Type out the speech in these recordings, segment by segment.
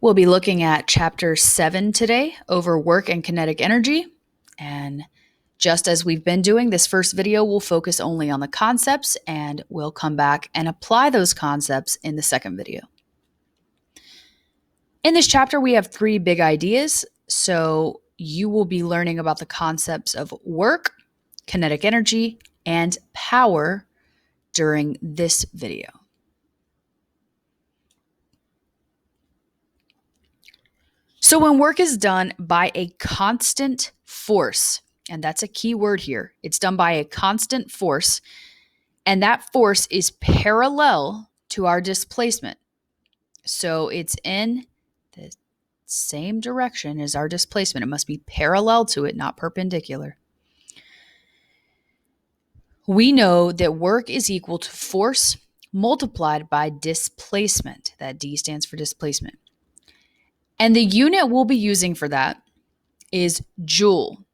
We'll be looking at chapter 7 today over work and kinetic energy. And just as we've been doing, this first video will focus only on the concepts, and we'll come back and apply those concepts in the second video. In this chapter, we have 3 big ideas. So you will be learning about the concepts of work, kinetic energy, and power during this video. So when work is done by a constant force, and that's a key word here, it's done by a constant force, and that force is parallel to our displacement. So it's in the same direction as our displacement. It must be parallel to it, not perpendicular. We know that work is equal to force multiplied by displacement. That D stands for displacement. And the unit we'll be using for that is joule,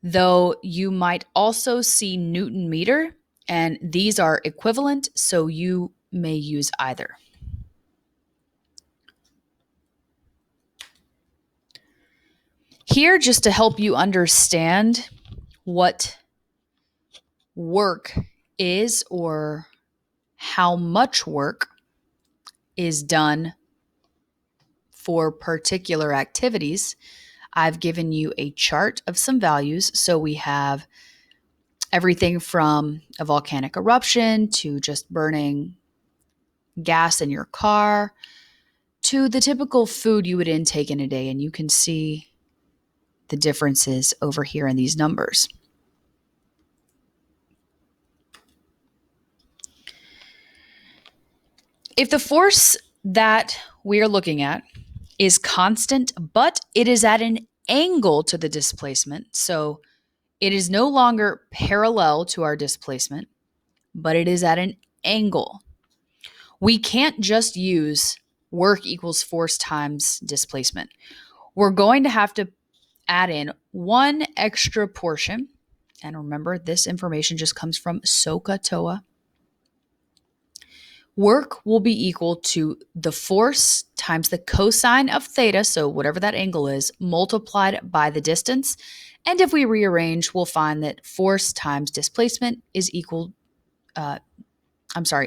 though you might also see Newton meter, and these are equivalent, so you may use either. Here, just to help you understand what work is or how much work is done for particular activities, I've given you a chart of some values. So we have everything from a volcanic eruption to just burning gas in your car to the typical food you would intake in a day. And you can see the differences over here in these numbers. If the force that we are looking at is constant, but it is at an angle to the displacement, so it is no longer parallel to our displacement, but it is at an angle, we can't just use work equals force times displacement. We're going to have to add in one extra portion. And remember, this information just comes from SOHCAHTOA. Work will be equal to the force times the cosine of theta, so whatever that angle is, multiplied by the distance. And if we rearrange, we'll find that force times displacement is equal,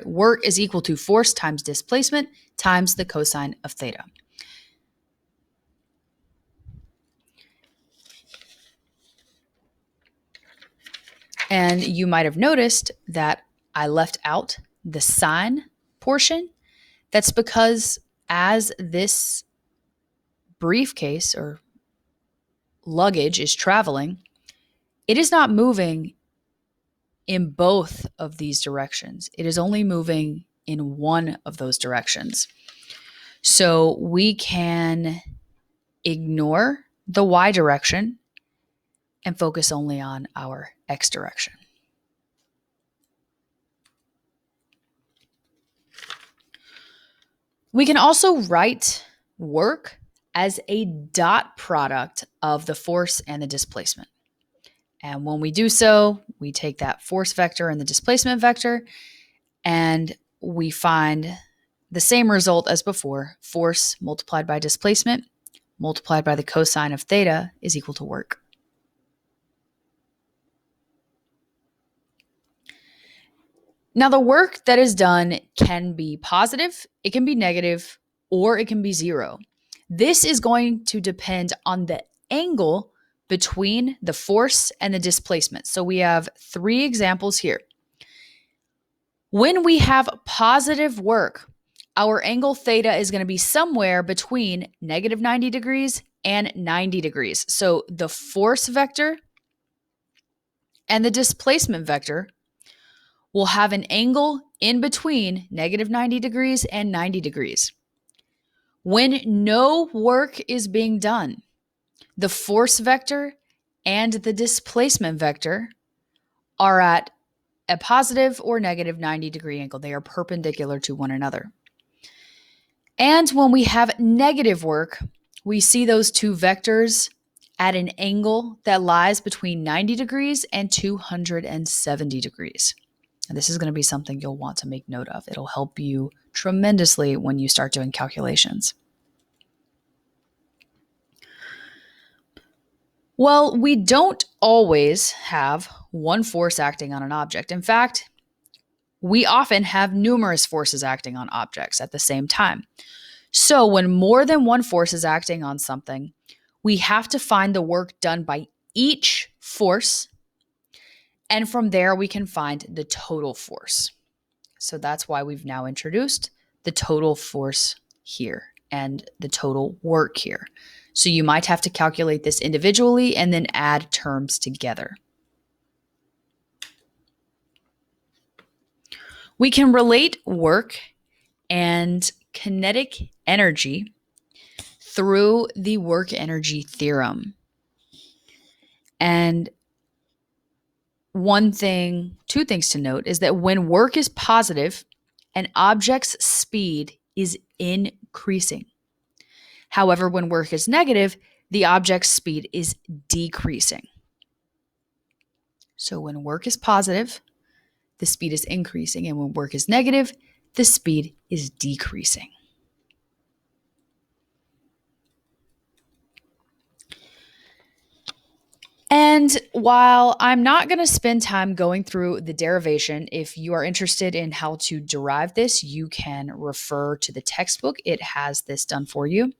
work is equal to force times displacement times the cosine of theta. And you might have noticed that I left out the sine portion. That's because as this briefcase or luggage is traveling, it is not moving in both of these directions. It is only moving in one of those directions. So we can ignore the y direction and focus only on our x direction. We can also write work as a dot product of the force and the displacement. And when we do so, we take that force vector and the displacement vector, and we find the same result as before. Force multiplied by displacement multiplied by the cosine of theta is equal to work. Now, the work that is done can be positive, it can be negative, or it can be zero. This is going to depend on the angle between the force and the displacement. So we have 3 examples here. When we have positive work, our angle theta is going to be somewhere between negative 90 degrees and 90 degrees. So the force vector and the displacement vector will have an angle in between negative 90 degrees and 90 degrees. When no work is being done, the force vector and the displacement vector are at a positive or negative 90 degree angle. They are perpendicular to one another. And when we have negative work, we see those 2 vectors at an angle that lies between 90 degrees and 270 degrees. And this is going to be something you'll want to make note of. It'll help you tremendously when you start doing calculations. Well, we don't always have one force acting on an object. In fact, we often have numerous forces acting on objects at the same time. So, when more than one force is acting on something, we have to find the work done by each force. And from there, we can find the total force. So, that's why we've now introduced the total force here and the total work here. So, you might have to calculate this individually and then add terms together. We can relate work and kinetic energy through the work energy theorem. And two things to note is that when work is positive, an object's speed is increasing. However, when work is negative, the object's speed is decreasing. So when work is positive, the speed is increasing, and when work is negative, the speed is decreasing. And while I'm not going to spend time going through the derivation, if you are interested in how to derive this, you can refer to the textbook. It has this done for you.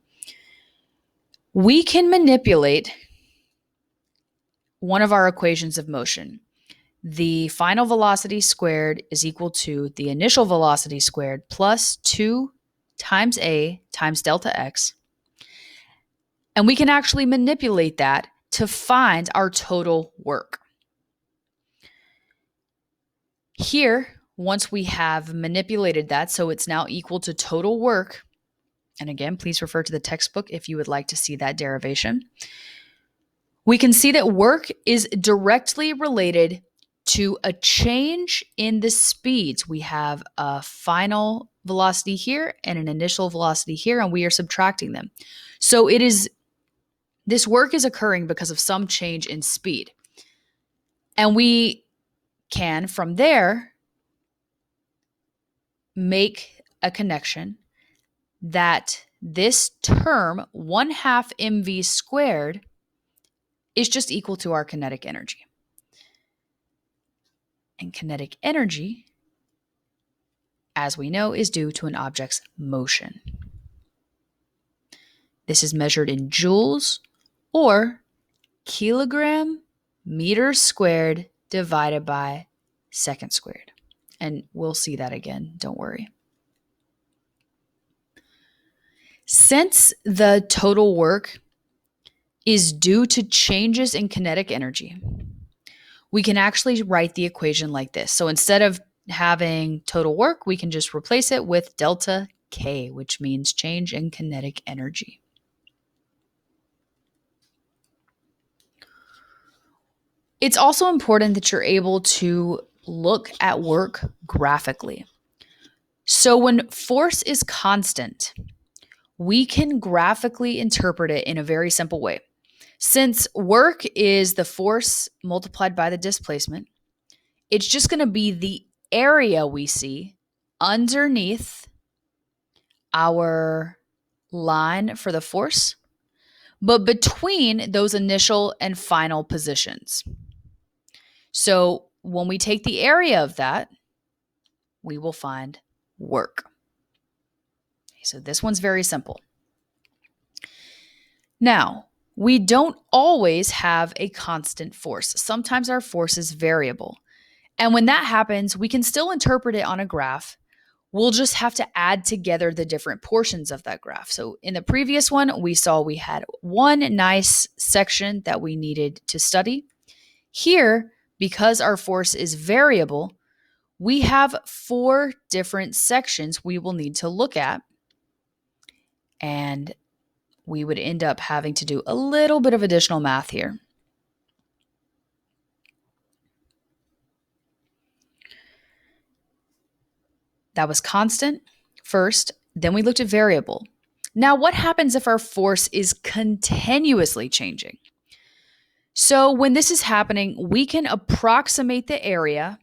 We can manipulate one of our equations of motion. The final velocity squared is equal to the initial velocity squared plus 2 times a times delta x. And we can actually manipulate that to find our total work. Here, once we have manipulated that, so it's now equal to total work, and again, please refer to the textbook if you would like to see that derivation, we can see that work is directly related to a change in the speeds. We have a final velocity here and an initial velocity here, and we are subtracting them. So this work is occurring because of some change in speed. And we can, from there, make a connection that this term, 1/2 mv squared, is just equal to our kinetic energy. And kinetic energy, as we know, is due to an object's motion. This is measured in joules or kilogram meters squared divided by second squared. And we'll see that again, don't worry. Since the total work is due to changes in kinetic energy, we can actually write the equation like this. So instead of having total work, we can just replace it with delta K, which means change in kinetic energy. It's also important that you're able to look at work graphically. So when force is constant, we can graphically interpret it in a very simple way. Since work is the force multiplied by the displacement, it's just going to be the area we see underneath our line for the force, but between those initial and final positions. So when we take the area of that, we will find work. So this one's very simple. Now, we don't always have a constant force. Sometimes our force is variable. And when that happens, we can still interpret it on a graph. We'll just have to add together the different portions of that graph. So in the previous one, we saw we had one nice section that we needed to study. Here, because our force is variable, we have 4 different sections we will need to look at. And we would end up having to do a little bit of additional math here. That was constant first, then we looked at variable. Now, what happens if our force is continuously changing? So when this is happening, we can approximate the area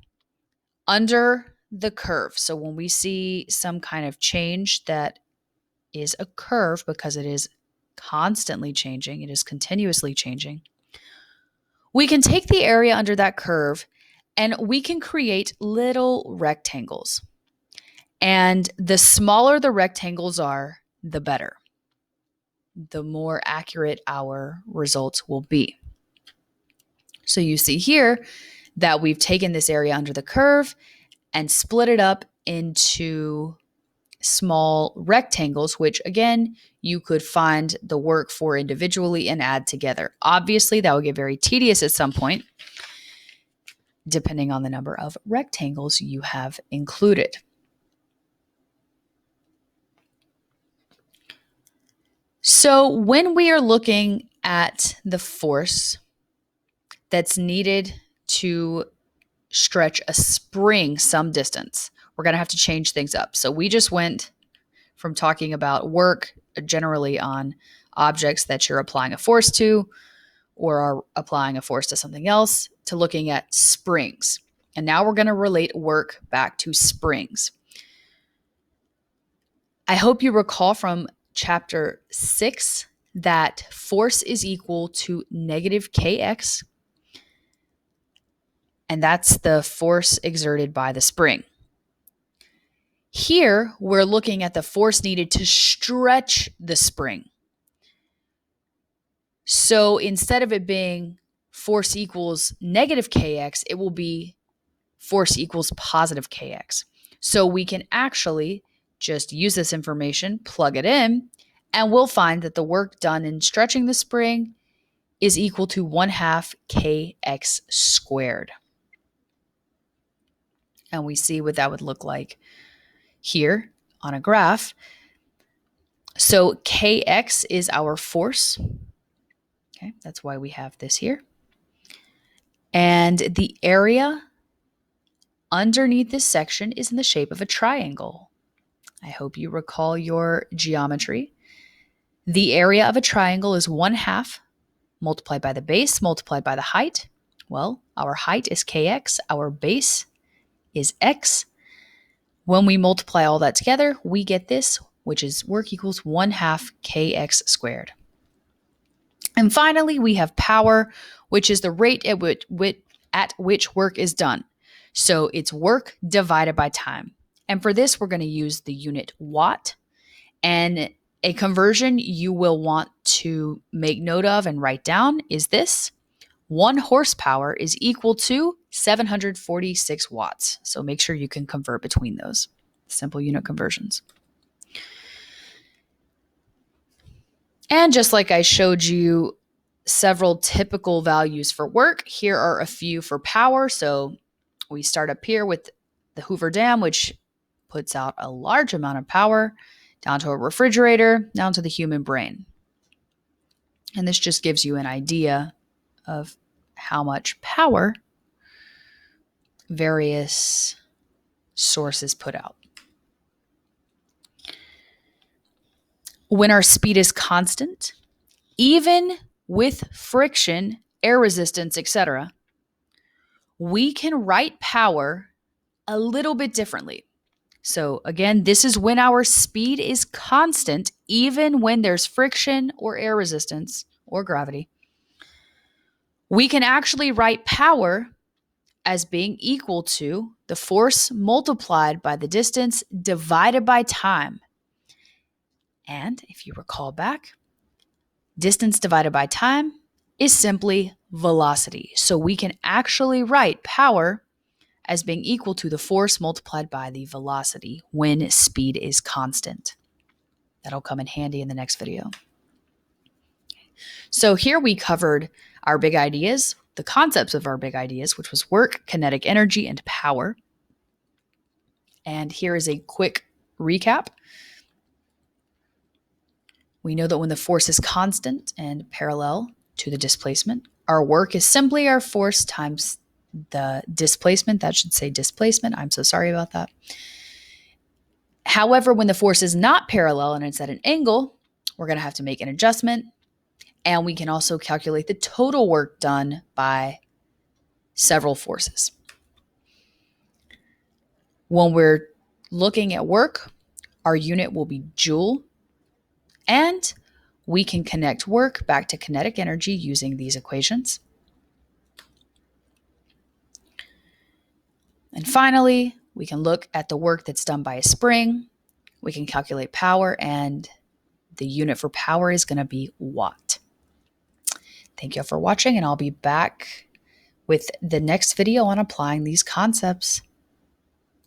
under the curve. So when we see some kind of change that is a curve because it is constantly changing, it is continuously changing, We can take the area under that curve and we can create little rectangles. And the smaller the rectangles are, the better. The more accurate our results will be. So you see here that we've taken this area under the curve and split it up into small rectangles, which again, you could find the work for individually and add together. Obviously, that would get very tedious at some point, depending on the number of rectangles you have included. So when we are looking at the force that's needed to stretch a spring some distance, we're going to have to change things up. So we just went from talking about work generally on objects that you're applying a force to or are applying a force to something else to looking at springs. And now we're going to relate work back to springs. I hope you recall from chapter 6 that force is equal to negative kx, and that's the force exerted by the spring. Here, we're looking at the force needed to stretch the spring. So instead of it being force equals negative kx, it will be force equals positive kx. So we can actually just use this information, plug it in, and we'll find that the work done in stretching the spring is equal to 1/2 kx squared. And we see what that would look like here on a graph. So kx is our force. Okay, that's why we have this here. And the area underneath this section is in the shape of a triangle. I hope you recall your geometry. The area of a triangle is 1/2 multiplied by the base multiplied by the height. Well, our height is kx, our base is x. When we multiply all that together, we get this, which is work equals 1/2 kx squared. And finally, we have power, which is the rate at which work is done. So it's work divided by time. And for this, we're going to use the unit watt. And a conversion you will want to make note of and write down is this. 1 horsepower is equal to 746 watts. So make sure you can convert between those simple unit conversions. And just like I showed you several typical values for work, here are a few for power. So we start up here with the Hoover Dam, which puts out a large amount of power, down to a refrigerator, down to the human brain. And this just gives you an idea of how much power various sources put out. When our speed is constant, even with friction, air resistance, etc., we can write power a little bit differently. So again, this is when our speed is constant, even when there's friction or air resistance or gravity. We can actually write power as being equal to the force multiplied by the distance divided by time. And if you recall back, distance divided by time is simply velocity. So we can actually write power as being equal to the force multiplied by the velocity when speed is constant. That'll come in handy in the next video. So here we covered our big ideas, the concepts of our big ideas, which was work, kinetic energy, and power. And here is a quick recap. We know that when the force is constant and parallel to the displacement, our work is simply our force times the displacement. That should say displacement. I'm so sorry about that. However, when the force is not parallel and it's at an angle, we're going to have to make an adjustment. And we can also calculate the total work done by several forces. When we're looking at work, our unit will be joule. And we can connect work back to kinetic energy using these equations. And finally, we can look at the work that's done by a spring. We can calculate power, and the unit for power is going to be watt. Thank you all for watching, and I'll be back with the next video on applying these concepts.